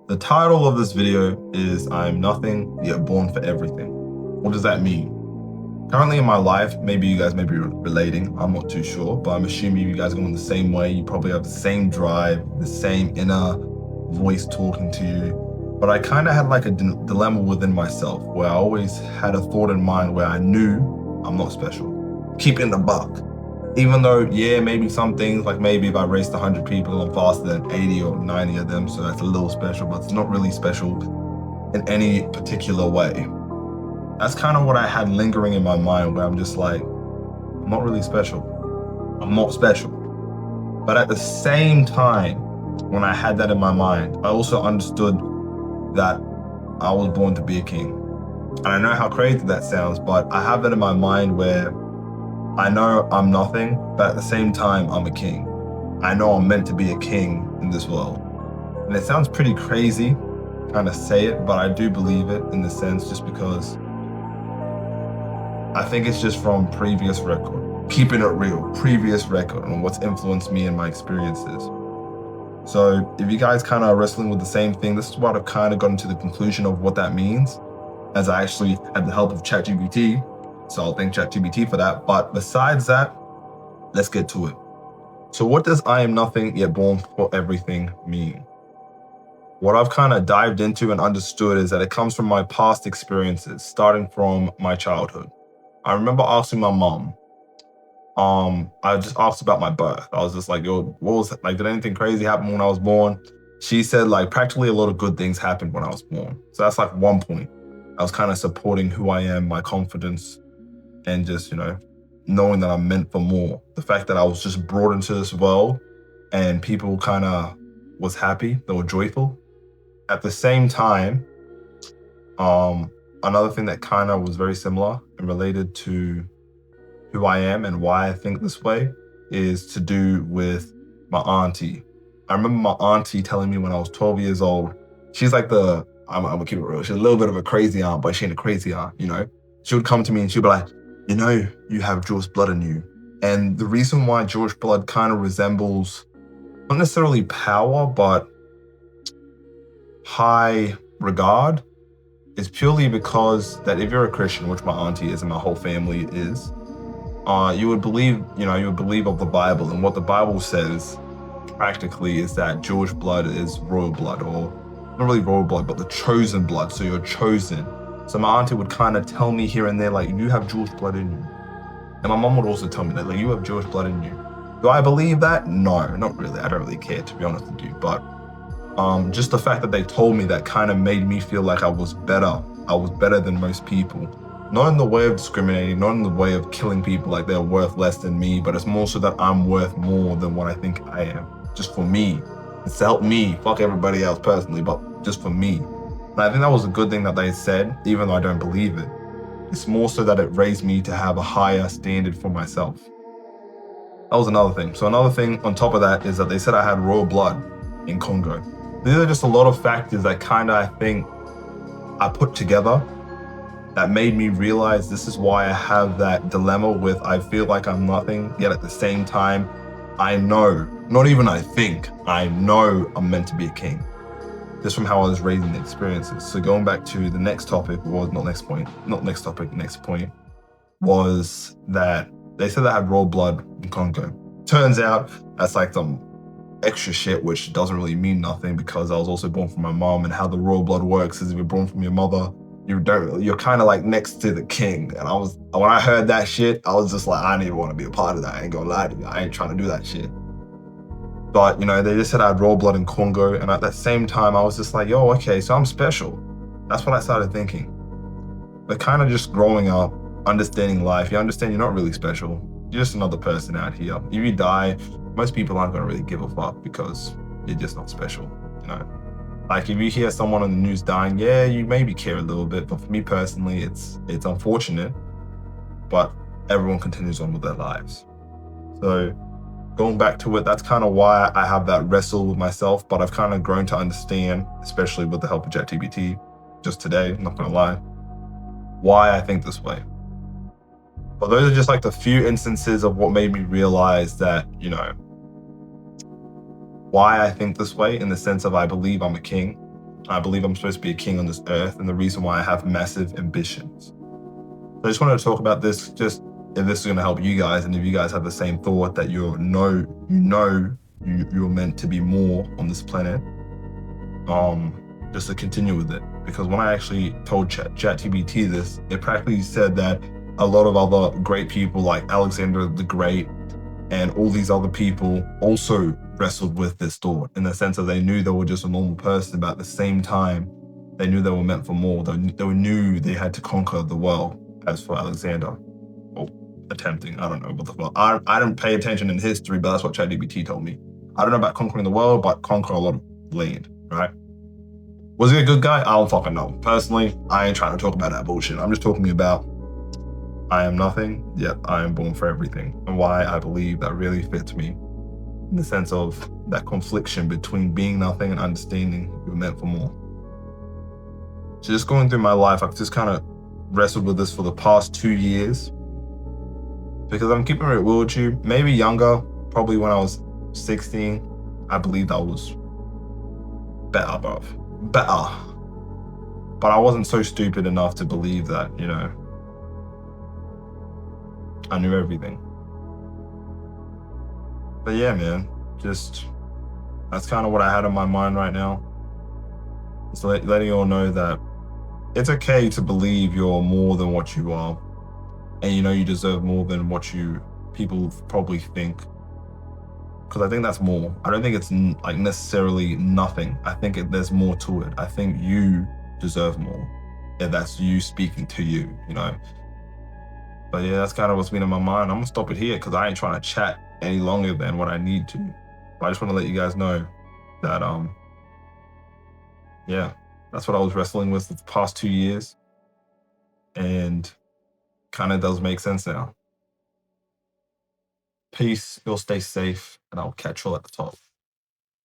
The title of this video is I'm nothing yet born for everything. What does that mean? Currently in my life, maybe you guys may be relating, I'm not too sure, but I'm assuming you guys are going the same way. You probably have the same drive, the same inner voice talking to you. But I kind of had like a dilemma within myself where I always had a thought in mind where I knew I'm not special. Keeping the buck. Even though, yeah, maybe some things, like maybe if I raced 100 people, I'm faster than 80 or 90 of them, so that's a little special, but it's not really special in any particular way. That's kind of what I had lingering in my mind, where I'm just like, I'm not really special. I'm not special. But at the same time, when I had that in my mind, I also understood that I was born to be a king. And I know how crazy that sounds, but I have that in my mind where I know I'm nothing, but at the same time, I'm a king. I know I'm meant to be a king in this world. And it sounds pretty crazy, kind of say it, but I do believe it in the sense just because I think it's just from previous record, keeping it real, previous record and what's influenced me and my experiences. So if you guys kind of are wrestling with the same thing, this is what I've kind of gotten to the conclusion of what that means, as I actually had the help of ChatGPT. So I'll thank ChatGPT for that. But besides that, let's get to it. So what does I am nothing yet born for everything mean? What I've kind of dived into and understood is that it comes from my past experiences, starting from my childhood. I remember asking my mom, I just asked about my birth. I was just like, yo, what was it? Like, did anything crazy happen when I was born? She said like practically a lot of good things happened when I was born. So that's like one point. I was kind of supporting who I am, my confidence, and just, knowing that I'm meant for more. The fact that I was just brought into this world and people kind of was happy, they were joyful. At the same time, another thing that kind of was very similar and related to who I am and why I think this way is to do with my auntie. I remember my auntie telling me when I was 12 years old, she's like I'm gonna keep it real, she's a little bit of a crazy aunt, but she ain't a crazy aunt, She would come to me and she'd be like, you have Jewish blood in you. And the reason why Jewish blood kind of resembles, not necessarily power, but high regard, is purely because that if you're a Christian, which my auntie is and my whole family is, you would believe of the Bible. And what the Bible says practically is that Jewish blood is royal blood, or not really royal blood, but the chosen blood. So you're chosen. So my auntie would kind of tell me here and there, like, you have Jewish blood in you. And my mom would also tell me that, like, you have Jewish blood in you. Do I believe that? No, not really. I don't really care, to be honest with you. But just the fact that they told me that kind of made me feel like I was better. I was better than most people. Not in the way of discriminating, not in the way of killing people like they're worth less than me, but it's more so that I'm worth more than what I think I am. Just for me. It's to help me. Fuck everybody else personally, but just for me. And I think that was a good thing that they said, even though I don't believe it. It's more so that it raised me to have a higher standard for myself. That was another thing. So another thing on top of that is that they said I had royal blood in Congo. These are just a lot of factors that kind of, I think, I put together that made me realize this is why I have that dilemma with I feel like I'm nothing, yet at the same time, I know, not even I think, I know I'm meant to be a king. Just from how I was raised in the experiences. So going back to the next topic, next point, was that they said I had royal blood in Congo. Turns out that's like some extra shit, which doesn't really mean nothing because I was also born from my mom, and how the royal blood works is if you're born from your mother, you're kind of like next to the king. And when I heard that shit, I was just like, I didn't even want to be a part of that. I ain't gonna lie to you. I ain't trying to do that shit. But, they just said I had royal blood in Congo. And at that same time, I was just like, yo, okay, so I'm special. That's what I started thinking. But kind of just growing up, understanding life, you understand you're not really special. You're just another person out here. If you die, most people aren't gonna really give a fuck because you're just not special, Like if you hear someone on the news dying, yeah, you maybe care a little bit. But for me personally, it's unfortunate, but everyone continues on with their lives. So going back to it, that's kind of why I have that wrestle with myself, but I've kind of grown to understand, especially with the help of ChatGPT, just today, I'm not gonna lie, why I think this way. But those are just like the few instances of what made me realize that, why I think this way, in the sense of I believe I'm a king. I believe I'm supposed to be a king on this earth, and the reason why I have massive ambitions. So I just wanted to talk about this, just if this is going to help you guys, and if you guys have the same thought that you're meant to be more on this planet, just to continue with it. Because when I actually told ChatGPT this, it practically said that a lot of other great people like Alexander the Great and all these other people also wrestled with this thought, in the sense that they knew they were just a normal person, but at the same time, they knew they were meant for more. They knew they had to conquer the world. As for Alexander, or attempting, I don't know what the fuck. I didn't pay attention in history, but that's what ChatGPT told me. I don't know about conquering the world, but conquer a lot of land, right? Was he a good guy? I don't fucking know. Personally, I ain't trying to talk about that bullshit. I'm just talking about I am nothing, yet I am born for everything, and why I believe that really fits me, in the sense of that confliction between being nothing and understanding you're meant for more. So just going through my life, I've just kind of wrestled with this for the past 2 years, because I'm keeping it real with you. Maybe younger, probably when I was 16, I believed I was better, bruv. Better. But I wasn't so stupid enough to believe that, I knew everything. But yeah, man, just that's kind of what I had on my mind right now. Just letting you all know that it's okay to believe you're more than what you are, and you deserve more than what people probably think. Because I think that's more. I don't think it's like necessarily nothing. I think there's more to it. I think you deserve more, and that's you speaking to you. But yeah, that's kind of what's been in my mind. I'm gonna stop it here because I ain't trying to chat any longer than what I need to. But I just want to let you guys know that yeah, that's what I was wrestling with the past 2 years, and kind of does make sense now. Peace. You'll stay safe, and I'll catch you all at the top.